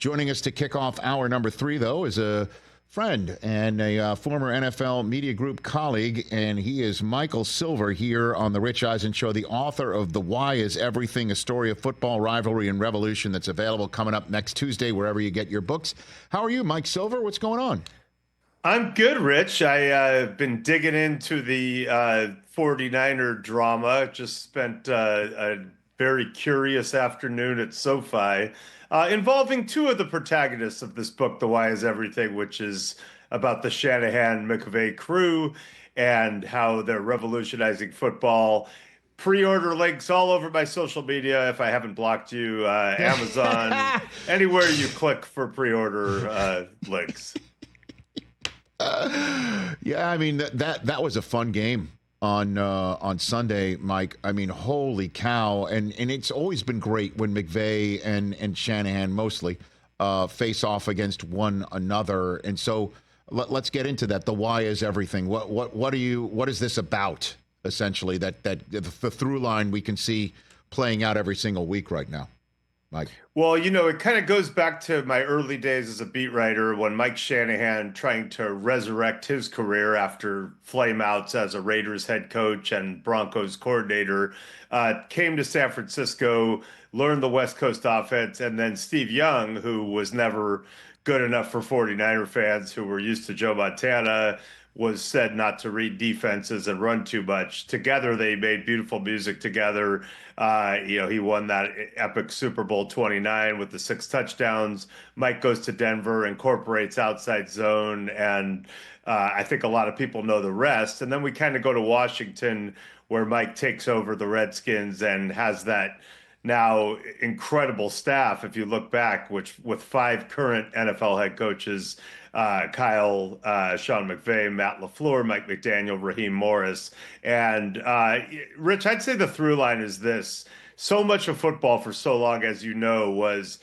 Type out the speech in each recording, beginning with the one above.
Joining us to kick off hour number 3, though, is a friend and a former NFL Media Group colleague, and he is Michael Silver here on the Rich Eisen Show, the author of The Why Is Everything, a story of football, rivalry, and revolution that's available coming up next Tuesday wherever you get your books. How are you, Mike Silver? What's going on? I'm good, Rich. I've been digging into the 49er drama. Just spent a very curious afternoon at SoFi involving two of the protagonists of this book, The Why Is Everything, which is about the Shanahan McVay crew and how they're revolutionizing football. Pre-order links all over my social media if I haven't blocked you, Amazon, anywhere you click for pre-order links. Yeah, I mean that was a fun game on Sunday, Mike. I mean, holy cow! And it's always been great when McVay and Shanahan mostly face off against one another. And so let's get into that. The why is everything. What is this about? Essentially, that the through line we can see playing out every single week right now, Mike. Well, it kind of goes back to my early days as a beat writer when Mike Shanahan, trying to resurrect his career after flameouts as a Raiders head coach and Broncos coordinator, came to San Francisco, learned the West Coast offense, and then Steve Young, who was never good enough for 49er fans who were used to Joe Montana, was said not to read defenses and run too much. Together, they made beautiful music together. He won that epic Super Bowl 29 with the 6 touchdowns. Mike goes to Denver, incorporates outside zone, and I think a lot of people know the rest. And then we kind of go to Washington, where Mike takes over the Redskins and has that now incredible staff, if you look back, which with 5 current NFL head coaches, Kyle, Sean McVay, Matt LaFleur, Mike McDaniel, Raheem Morris. And Rich, I'd say the through line is this. So much of football for so long, as you know, was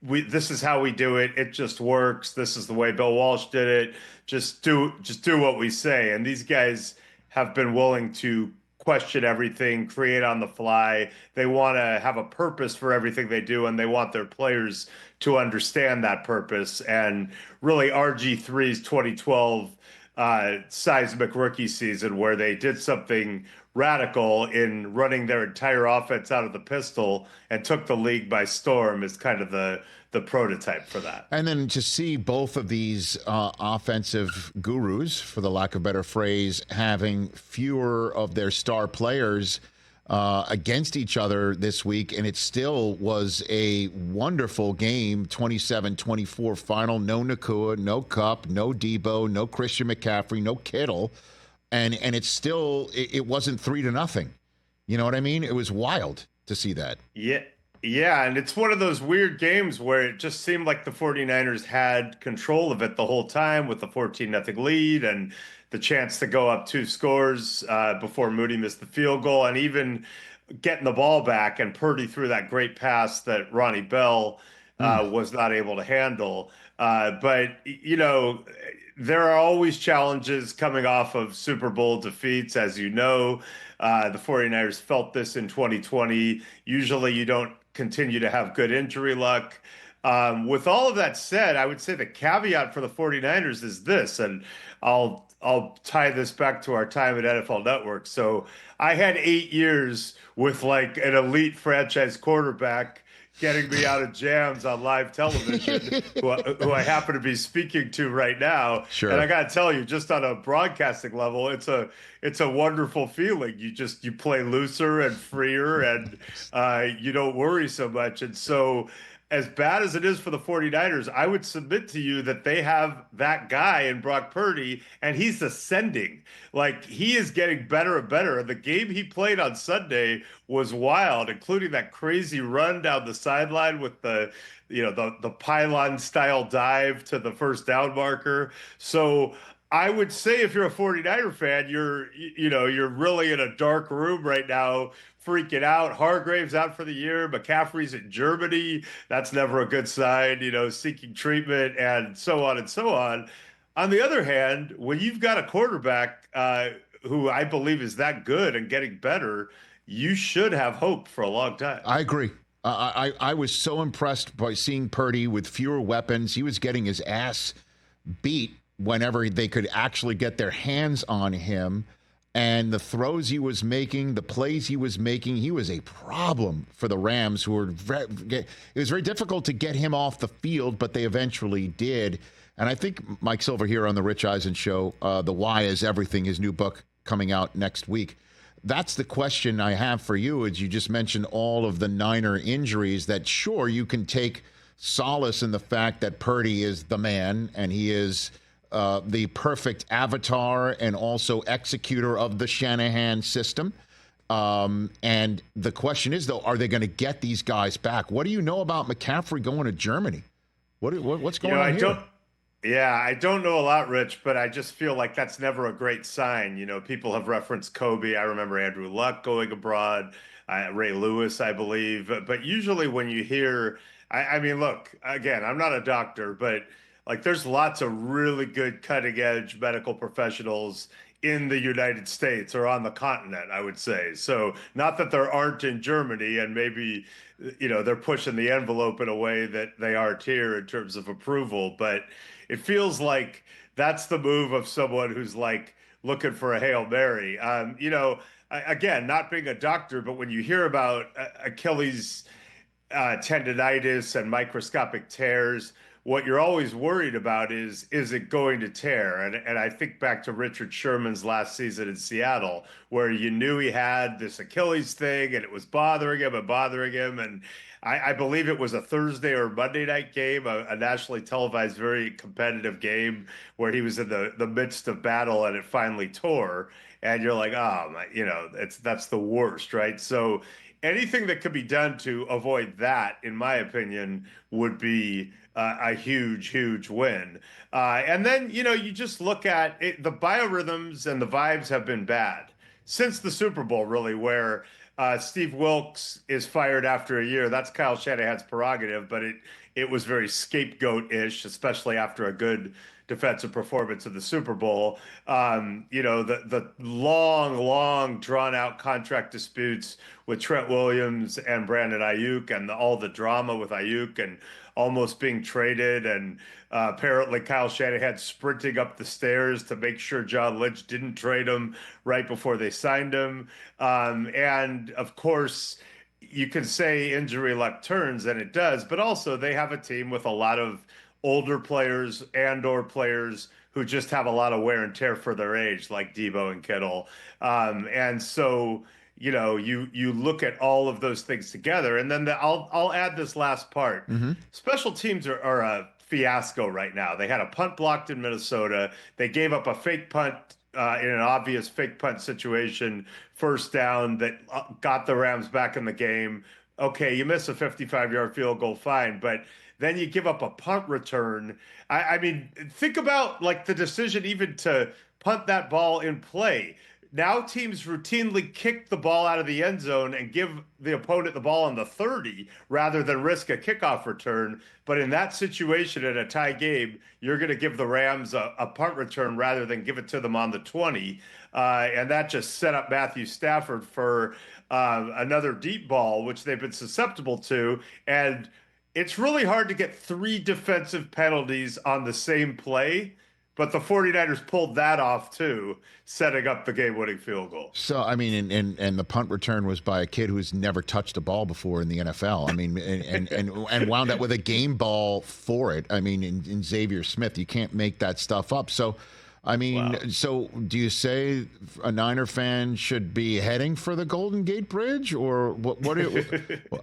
this is how we do it. It just works. This is the way Bill Walsh did it. Just do what we say. And these guys have been willing to question everything, create on the fly. They want to have a purpose for everything they do, and they want their players to understand that purpose. And really, RG3's 2012 seismic rookie season, where they did something radical in running their entire offense out of the pistol and took the league by storm, is kind of the prototype for that. And then to see both of these offensive gurus, for the lack of a better phrase, having fewer of their star players against each other this week, and it still was a wonderful game, 27-24 final. No Nakua, no Kupp, no Debo, no Christian McCaffrey, no Kittle, and it still it wasn't 3-0. You know what I mean? It was wild to see that. Yeah, and it's one of those weird games where it just seemed like the 49ers had control of it the whole time with the 14-0 lead and the chance to go up 2 scores before Moody missed the field goal, and even getting the ball back, and Purdy threw that great pass that Ronnie Bell was not able to handle. But there are always challenges coming off of Super Bowl defeats, as you know. The 49ers felt this in 2020. Usually you don't continue to have good injury luck. With all of that said, I would say the caveat for the 49ers is this, and I'll tie this back to our time at NFL Network. So I had 8 years with like an elite franchise quarterback getting me out of jams on live television, who I happen to be speaking to right now. Sure. And I got to tell you, just on a broadcasting level, it's a wonderful feeling. You play looser and freer, and you don't worry so much. And so, as bad as it is for the 49ers, I would submit to you that they have that guy in Brock Purdy, and he's ascending. Like, he is getting better and better. And the game he played on Sunday was wild, including that crazy run down the sideline with the pylon style dive to the first down marker. So I would say if you're a 49er fan, you're really in a dark room right now, freaking out. Hargrave's out for the year. McCaffrey's in Germany. That's never a good sign, seeking treatment, and so on and so on. On the other hand, when you've got a quarterback who I believe is that good and getting better, you should have hope for a long time. I agree. I was so impressed by seeing Purdy with fewer weapons. He was getting his ass beat whenever they could actually get their hands on him. And the throws he was making, the plays he was making, he was a problem for the Rams, who were it was very difficult to get him off the field, but they eventually did. And I think Mike Silver here on the Rich Eisen Show, The Why is Everything, his new book coming out next week. That's the question I have for you, as you just mentioned all of the Niner injuries, that sure, you can take solace in the fact that Purdy is the man and he is the perfect avatar and also executor of the Shanahan system. And the question is, though, are they going to get these guys back? What do you know about McCaffrey going to Germany? What's going on here? I don't know a lot, Rich, but I just feel like that's never a great sign. People have referenced Kobe. I remember Andrew Luck going abroad, Ray Lewis, I believe. But usually when you hear, I mean, look, again, I'm not a doctor, but like there's lots of really good cutting edge medical professionals in the United States or on the continent, I would say. So not that there aren't in Germany, and maybe, they're pushing the envelope in a way that they aren't here in terms of approval, but it feels like that's the move of someone who's like looking for a Hail Mary. Again, not being a doctor, but when you hear about Achilles tendonitis and microscopic tears, what you're always worried about is it going to tear? And I think back to Richard Sherman's last season in Seattle, where you knew he had this Achilles thing and it was bothering him. And I believe it was a Thursday or Monday night game, a nationally televised, very competitive game where he was in the midst of battle and it finally tore. And you're like, that's the worst, right? So anything that could be done to avoid that, in my opinion, would be a huge, huge win. And then, you just look at it, the biorhythms and the vibes have been bad since the Super Bowl, really, where Steve Wilkes is fired after a year. That's Kyle Shanahan's prerogative, but it was very scapegoat-ish, especially after a good defensive performance in the Super Bowl. The long, drawn-out contract disputes with Trent Williams and Brandon Ayuk, and all the drama with Ayuk and almost being traded, and apparently Kyle Shanahan sprinting up the stairs to make sure John Lynch didn't trade him right before they signed him. And of course, you can say injury luck turns, and it does, but also they have a team with a lot of older players or players who just have a lot of wear and tear for their age, like Debo and Kittle. And so, you look at all of those things together, and then I'll add this last part. Mm-hmm. Special teams are a fiasco right now. They had a punt blocked in Minnesota. They gave up a fake punt in an obvious fake punt situation, first down, that got the Rams back in the game. Okay, you miss a 55-yard field goal, fine, but then you give up a punt return. I mean, think about like the decision even to punt that ball in play. Now teams routinely kick the ball out of the end zone and give the opponent the ball on the 30 rather than risk a kickoff return. But in that situation, in a tie game, you're going to give the Rams a punt return rather than give it to them on the 20. And that just set up Matthew Stafford for another deep ball, which they've been susceptible to. And it's really hard to get 3 defensive penalties on the same play. But the 49ers pulled that off, too, setting up the game-winning field goal. So, I mean, and the punt return was by a kid who's never touched a ball before in the NFL. I mean, and wound up with a game ball for it. I mean, in Xavier Smith, you can't make that stuff up. So, I mean, wow. So do you say a Niner fan should be heading for the Golden Gate Bridge? Or what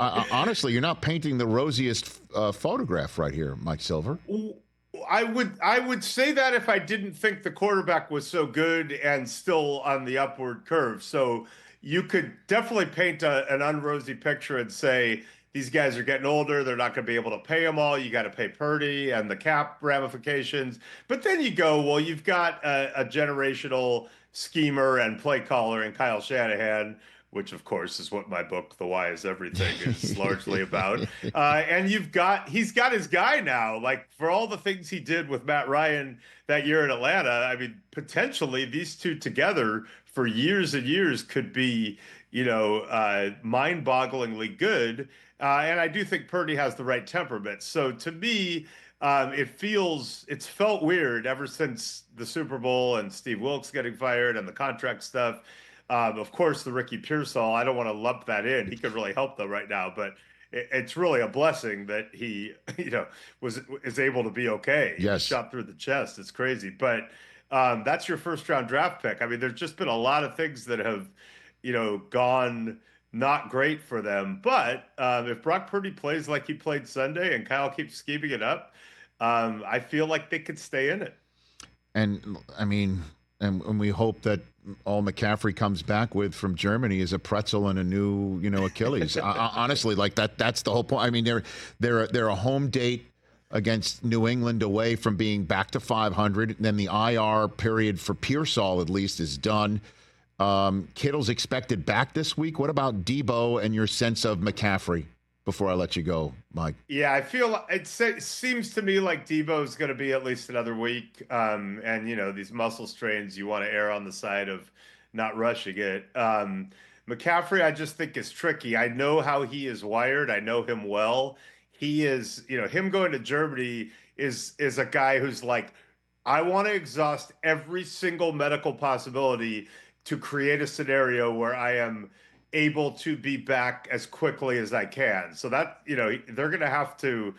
honestly, you're not painting the rosiest photograph right here, Mike Silver. I would say that if I didn't think the quarterback was so good and still on the upward curve. So you could definitely paint an unrosy picture and say these guys are getting older. They're not going to be able to pay them all. You got to pay Purdy and the cap ramifications. But then you go, well, you've got a generational schemer and play caller in Kyle Shanahan, which of course is what my book, The Why is Everything, is largely about. And he's got his guy now, like for all the things he did with Matt Ryan that year in Atlanta. I mean, potentially these two together for years and years could be, mind-bogglingly good. And I do think Purdy has the right temperament. So to me, it's felt weird ever since the Super Bowl and Steve Wilkes getting fired and the contract stuff. Of course, the Ricky Pearsall, I don't want to lump that in. He could really help though right now, but it's really a blessing that he, is able to be okay. He was Yes. shot through the chest. It's crazy, but that's your first round draft pick. I mean, there's just been a lot of things that have, gone not great for them. But if Brock Purdy plays like he played Sunday and Kyle keeps scheming it up, I feel like they could stay in it. And I mean, and we hope that all McCaffrey comes back with from Germany is a pretzel and a new, Achilles. Honestly, like that's the whole point. I mean, they're a home date against New England away from being back to 500. Then the IR period for Pearsall at least is done. Kittle's expected back this week. What about Debo and your sense of McCaffrey? Before I let you go, Mike. Yeah, I feel it seems to me like Debo's going to be at least another week. And, these muscle strains, you want to err on the side of not rushing it. McCaffrey, I just think is tricky. I know how he is wired. I know him well. He is, him going to Germany is a guy who's like, I want to exhaust every single medical possibility to create a scenario where I am able to be back as quickly as I can. So that, they're going to have to,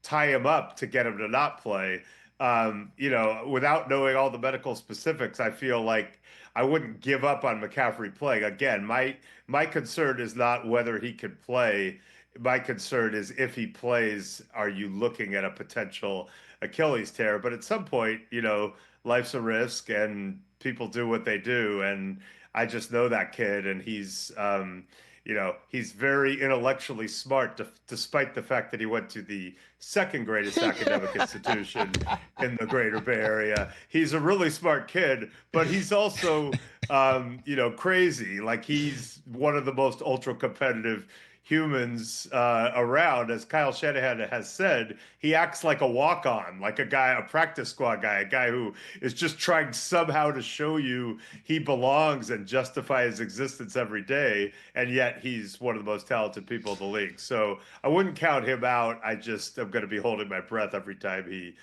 tie him up to get him to not play. Without knowing all the medical specifics, I feel like I wouldn't give up on McCaffrey playing. Again, my concern is not whether he could play. My concern is if he plays, are you looking at a potential Achilles tear? But at some point, life's a risk and people do what they do. And I just know that kid, and he's very intellectually smart, despite the fact that he went to the second greatest academic institution in the greater Bay Area. He's a really smart kid, but he's also, crazy. Like he's one of the most ultra competitive humans around. As Kyle Shanahan has said, he acts like a walk-on, like a practice squad guy, a guy who is just trying somehow to show you he belongs and justify his existence every day. And yet he's one of the most talented people in the league. So I wouldn't count him out. I just am going to be holding my breath every time he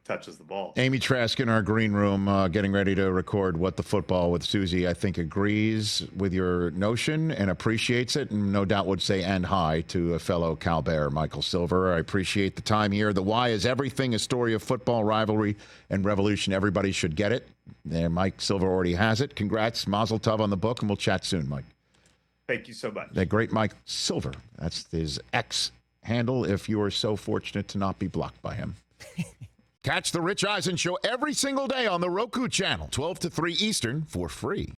touches the ball. Amy Trask in our green room getting ready to record What the Football with Susie, I think agrees with your notion and appreciates it, and no doubt would say and hi to a fellow Cal Bear, Michael Silver. I appreciate the time here. The Why is Everything, a story of football, rivalry, and revolution. Everybody should get it. There, Mike Silver already has it. Congrats, Mazel Tov on the book, and we'll chat soon, Mike. Thank you so much. The great Mike Silver. That's his X handle if you are so fortunate to not be blocked by him. Catch the Rich Eisen Show every single day on the Roku Channel, 12 to 3 Eastern, for free.